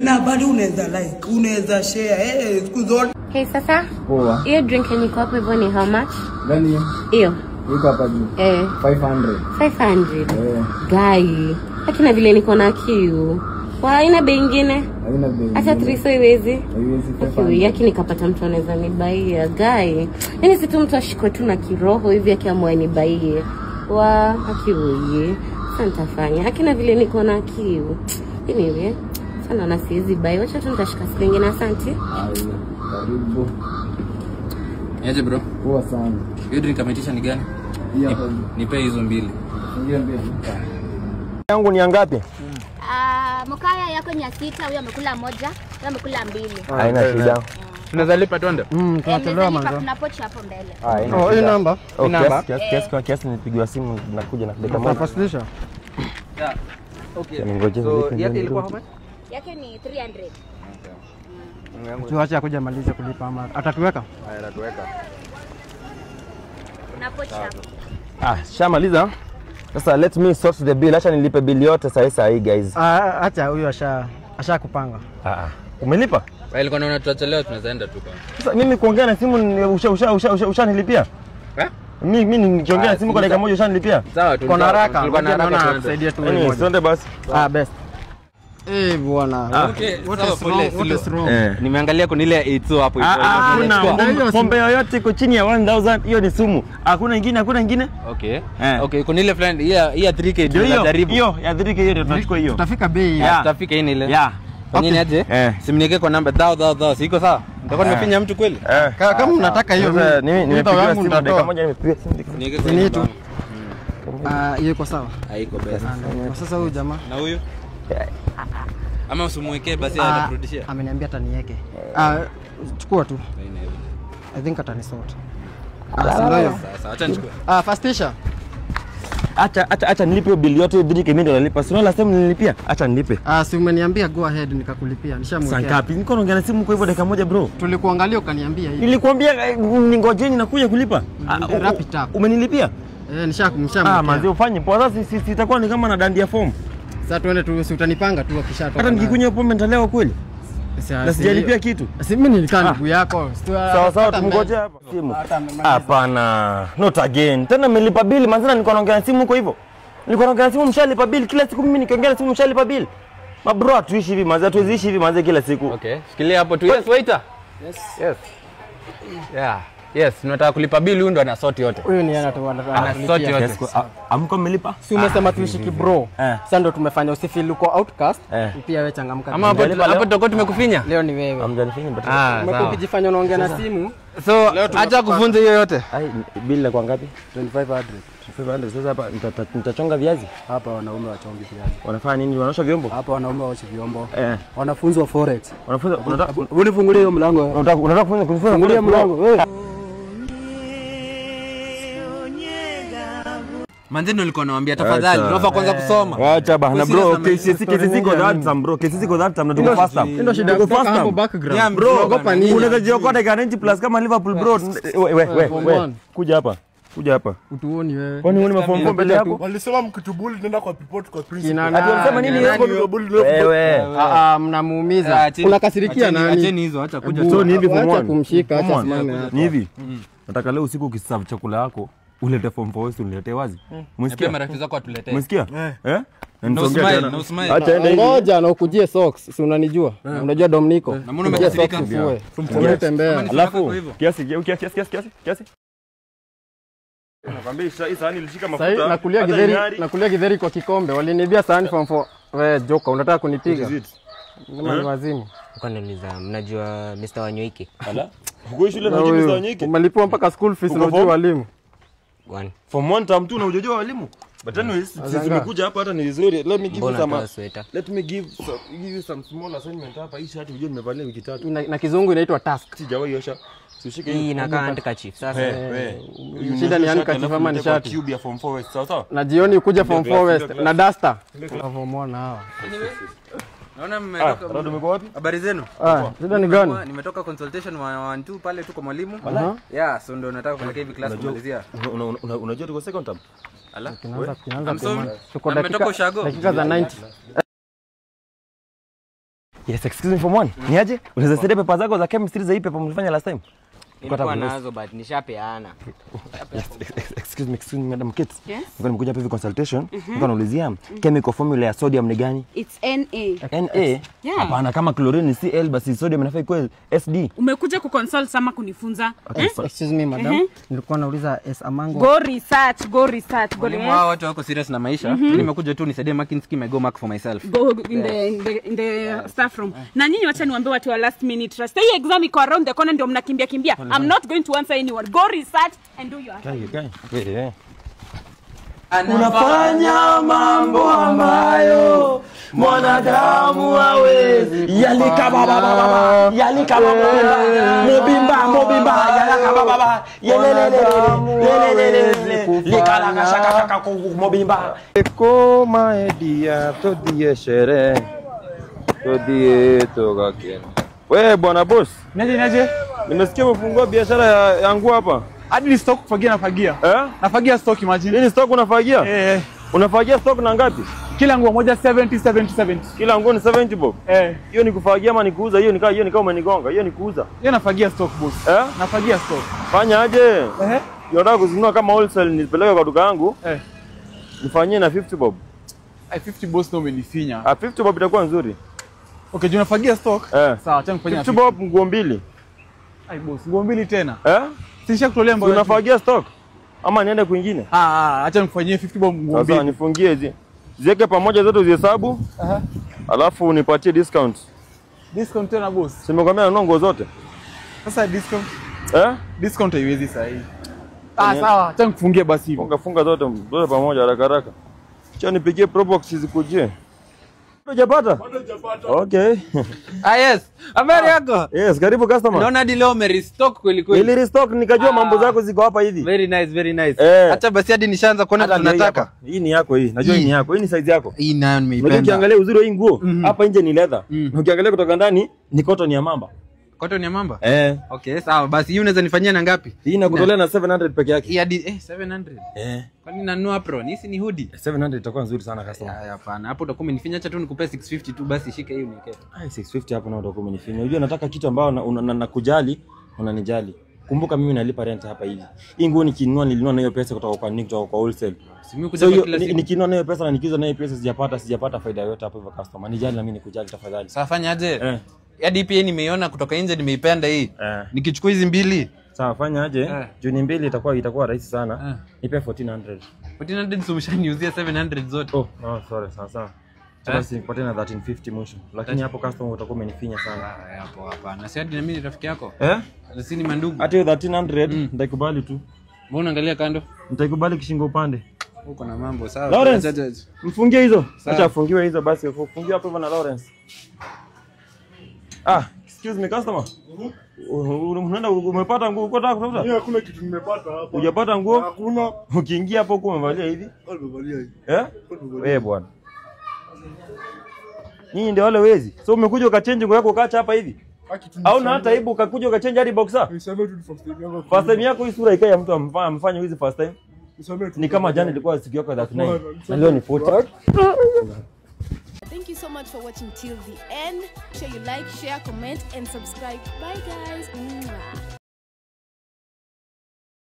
Na bado unaweza like, unaweza share siku zote. Hey sasa. Poa. Hiyo drink niko hapo hivyo ni how much? Gani? Hiyo. Iko hapa juu. 500. 500. Guy. Lakini vile niko na kiu. Haina bei nyingine? Haina bei. Acha 3 so iwezi. Haiwezi 500. Yaki nikapata mtu anaweza nibaia guy. Yaani si tu mtu ashikwe tu na kiroho hivi akiamua nibaie. Akiuye. Sasa nitafanya. Hakina vile niko na kiu. Anyway, sana na siwezi bai. Wacha tu nitashika siku nyingine, asante. Karibu. Niaje bro? Poa sana. Hiyo drink ameitisha ni gani? Nipe hizo mbili. Hiyo mbili. Yangu ni ngapi? Mkaya yako ni 6, huyo amekula moja, huyo amekula 2. Haina shida. Tunaweza lipa twende? Tunatolewa manzo. Kuna pochi hapo mbele. Hii namba. Namba. Kiasi nipigiwa simu nakuja na dakika moja. Tunafasilisha. Yeah. Okay. Ngoje So yake ilikuwa how much? Yake ni 300. Tuache akuja malize kulipa ama atatuweka? Haya, atatuweka. Kuna pochi hapo. Shamaliza. Sasa let me sort the bill. Acha nilipe bill yote sasa hii guys. Acha huyo asha kupanga. Umelipa? Ilikuwa naona tutachelewa tunaweza enda tu kwa. Sasa mimi kuongea na simu ushanilipia? Mimi nikiongea na simu kwa dakika moja ushanilipia? Sawa tu. Kuna haraka. Tulikuwa na haraka kusaidia tu wewe. Twende basi. Best. Bwana. Okay, what is wrong? Nimeangalia kuna ile 82 hapo hivyo. Hakuna pombe yoyote iko chini ya 1000, hiyo ni sumu. Hakuna nyingine? Okay. Okay, kuna ile friend hii ya 3K tunajaribu. Hiyo ya 3K hiyo tunachukua hiyo. Tutafika bei. Tutafika ile. Yeah. Fanyeni aje? Simniweke kwa namba dhao. Siko sawa? Nitakuwa nimefinya mtu kweli? Kama mnataka hiyo nimepiga simu dakika moja nimepiga simu. Niweke tu. Hiyo iko sawa? Haiko best. Sasa huyu jamaa. Na huyu? Ama usimuwekee basi atakurudishia. Ameniambia ataniweke. Chukua tu. I think atanisort. Sasa acha nichukue. Fastisha. Acha nilipe bill yote 3K mimi ndo nalipa. Sio la sema nilipia. Acha nilipe. Si umeniambia go ahead nikakulipia. Nishamwekea. Saa ngapi? Niko naongea na simu kwa hivyo dakika moja bro. Tulikuangalia ukaniambia hivi. Nilikwambia ningojeni nakuja kulipa. Wrap it up. Umenilipia? Nishamwekea. Manzi ufanye. Kwa sasa itakuwa ni kama na dandia form. Sasa tuende tu, si utanipanga tu akishatoka. Hata nikikunywa pombe nitalewa kweli? Na sijalipia kitu. Mimi nilikaa ndugu yako. Sawa tumngoje hapa. Simu. Hapana. Not again. Tena nimelipa bill manzana nilikuwa naongea na simu huko hivyo. Nilikuwa naongea na simu mshalipa bill kila siku mimi nikiongea na simu mshalipa bill. Mabro tuishi hivi manzi tuishi hivi manzi kila siku. Okay. Shikilia hapo tu. Yes waiter. Yes. Yeah. Yes, tunataka kulipa bill huyu ndo ana sort yote. Huyu ni ana sort yote. Amko mmelipa? Si umesema tuishi kibro. Sasa ndo tumefanya usifeel uko outcast. Pia wewe changamka. Ama hapo tutakuwa tumekufinya? Leo ni wewe. Amjanifinya but. Umekuwa ukijifanya unaongea na simu. So acha kufunza hiyo yote. Bill kwa ngapi? 2500. 2500. Sasa hapa nitachonga viazi. Hapa wanaume wachongi viazi. Wanafanya nini? Wanaosha vyombo? Hapa wanaume waosha vyombo. Wanafunzwa forex. Unataka unifungulie hiyo mlango. Unataka kufungulia mlango wewe. Manzeno nilikuwa nawaambia tafadhali tunafaa kwanza kusoma. Acha bana bro, kesi ziko that time bro. Kesi ziko that time na tuko fast time. Ndio shida yako hapo background. Bro, ogopa nini? Unaweza jiokoa dakika 90 plus kama Liverpool bro. Wewe. Kuja hapa. Utuoni wewe. Kwani wewe umefomba mbele yako? Walisema mkitubuli nenda kwa report kwa principal. Alisema nini wewe? Mnamuumiza. Unakasirikia nani? Acheni hizo, acha kuja. So ni hivi form 1. Acha kumshika, acha simame hapa. Ni hivi. Nataka leo usiku ukiserve chakula yako ulete form 4 uniletee wazi. Umesikia? Marafiki zako atuletee. Umesikia? Na nisongea tena. No smile. Acha ende hivi. Ngoja na ukujie socks. Si unanijua? Unajua Dominico. Na mbona umekasirika? Tembea. Alafu kiasi. Nakwambia hii sahani ilishika mafuta. Sasa nakulia githeri kwa kikombe. Walinibia sahani form 4. Wewe joka unataka kunipiga? Kama ni wazimu. Ukaniuliza mnajua Mr. Wanyoike? Ala. Uko shule na Mr. Wanyoike? Umelipwa mpaka school fees na ujue walimu. Form 1 term 2 na ujojua walimu. But anyways, sisi tumekuja hapa hata ni vizuri. Let me give you some small assignment hapa. Hii shati unajua nimevalia wiki 3. Na kizungu inaitwa task. Sijawahi osha. Usishike hii inakaa handkerchief. Sasa shida ni handkerchief ama ni shati. Cube ya form 4 West. Sawa. Na jioni ukuja form 4 West na duster. Form 1 hao. Naona mmetoka. Rado umeko wapi? Habari zenu? Shida ni gani? Nimetoka consultation 1-2 pale tu kwa mwalimu. Yeah, so ndio nataka kupeleka hivi class kumalizia. Unajua tuko second term? Ala. Tuko dakika za 90. Yes, excuse me form 1. Ni aje? Unaweza saidia pepa zako za chemistry za hii pepa mlifanya last time? Nilikuwa nazo but nishapeana. Excuse me Madam Kate. Yes? Niko nimekuja hapa hivi consultation. Niko naulizia chemical formula ya sodium ni gani? It's Na. Na? Yeah. Hapana, kama chlorine ni Cl basi sodium inafaa ikuwe SD. Umekuja kuconsult sama kunifunza. Excuse me madam. Nilikuwa nauliza Amango. Go research. Mwalimu hao watu wako serious na maisha. Mimi nimekuja tu nisaidie marking scheme, I go mark for myself. Go in the staff room. Na nyinyi wacha niwaambie watu wa last minute trust. Hii exam iko around the corner ndio mnakimbia. I'm not going to answer anyone. Go research and do your Okay. Unafanya mambo ambayo mwanadamu hawezi. Yalika baba. Mobimba yalika baba. Yelelelele. Likala shaka mobimba. Koma edia todie shere. Todie togaken. Wewe bwana boss. Naje? Nimesikia umefungua biashara ya nguo hapa. Hadi ni stock nafagia. Nafagia stock imagine. Nini stock unafagia? Unafagia stock na ngapi? Kila nguo moja 70. Kila nguo ni 70 bob. Hiyo ni kufagia ama ni kuuza? Hiyo ni kama umenigonga. Hiyo ni kuuza. Hiyo nafagia stock boss. Nafagia stock. Fanya aje? Unataka kuzinunua kama wholesale nipeleke kwa duka yangu? Nifanyie na 50 bob. 50 boss ndio umenifinya. 50 bob itakuwa nzuri. Okay, unafagia stock? Sawa, acha nifanyie 50 bob nguo mbili. Ai boss, nguo mbili tena. Sisha kutolea mbona. Unafagia stock ama niende kwingine? Acha nifanyie 50 bob nguo mbili. Sasa nifungie hizi. Ziweke pamoja zote uzihesabu. Alafu unipatie discount. Discount tena boss. Simekwambia na nguo zote. Sasa discount? Discount haiwezi sasa hivi. Sawa, acha nikufungie basi hivi. Funga zote pamoja haraka. Acha nipigie probox zikujie. Hujapata? Okay. Yes. Habari yako? Yes, karibu customer. Naona hadi leo umerestock kweli. Ili restock nikajua mambo zako ziko hapa hivi. Very nice. Acha basi hadi nishaanza kuona tunataka. Hii ni yako hii. Najua hii ni yako. Hii ni size yako. Hii nayo nimeipenda. Ukiangalia uzuri wa hii nguo, hapa nje ni leather. Na ukiangalia kutoka ndani ni cotton ya mamba. Cotton ya mamba? Okay, sawa. Basi hii unaweza nifanyia na ngapi? Hii nakutolea na 700 peke yake. Hii hadi 700. Kwani nanunua apron? Hii ni hoodie. 700 itakuwa nzuri sana customer. Hapana, hapo utakuwa umenifinya, acha tu nikupe 650 tu basi, shika hiyo niweke. 650 hapo na utakuwa umenifinya. Unajua nataka kitu ambao nakujali, unanijali. Kumbuka mimi nalipa rent hapa hivi. Hii nguo nikinunua nilinunua na hiyo pesa kutoka kwa Nick kutoka kwa wholesale. Mimi kuja kila siku nikinunua na hiyo pesa na nikiuza na hiyo pesa sijapata faida yoyote hapo hivyo customer. Nijali na mimi nikujali tafadhali. Sasa fanya aje? Hadi pia nimeiona kutoka nje, nimeipenda hii. Nikichukua hizi mbili. Sawa, fanya aje? Juni mbili itakuwa rahisi sana. Nipe 1400. 1400 sumshaniuzia 700 zote. Sorry, sawa. Basi nipate na 1350 mwisho. Lakini hapo customer utakuwa umenifinya sana. Hapo hapana. Si hadi na mimi rafiki yako? Sisi ni mandugu. Hata hiyo 1300 nitaikubali tu. Mbona unaangalia kando? Nitaikubali kishingo upande. Uko na mambo sawa. Lawrence, mfungie hizo. Acha afungiwe hizo basi. Fungia hapo hivyo na Lawrence. Excuse me customer. Unaenda umepata nguo uko nataka kutafuta? Hakuna kitu nimepata hapa. Hujapata nguo? Hakuna. Ukiingia hapo uko umevalia hivi? Nimevalia hivi. Wewe bwana. Nyinyi ndio wale wezi. So umekuja ukachange nguo yako ukaacha hapa hivi? Au na hata aibu ukakuja ukachange hadi boxer? Nisamee tu first time yangu. First time yako hii sura ikae ya mtu amfanya hizi first time. Ni kama jana ilikuwa siku yako 39. Na leo ni 40. Thank you so much for watching till the end. Make sure you like, share, comment, and subscribe. Bye guys.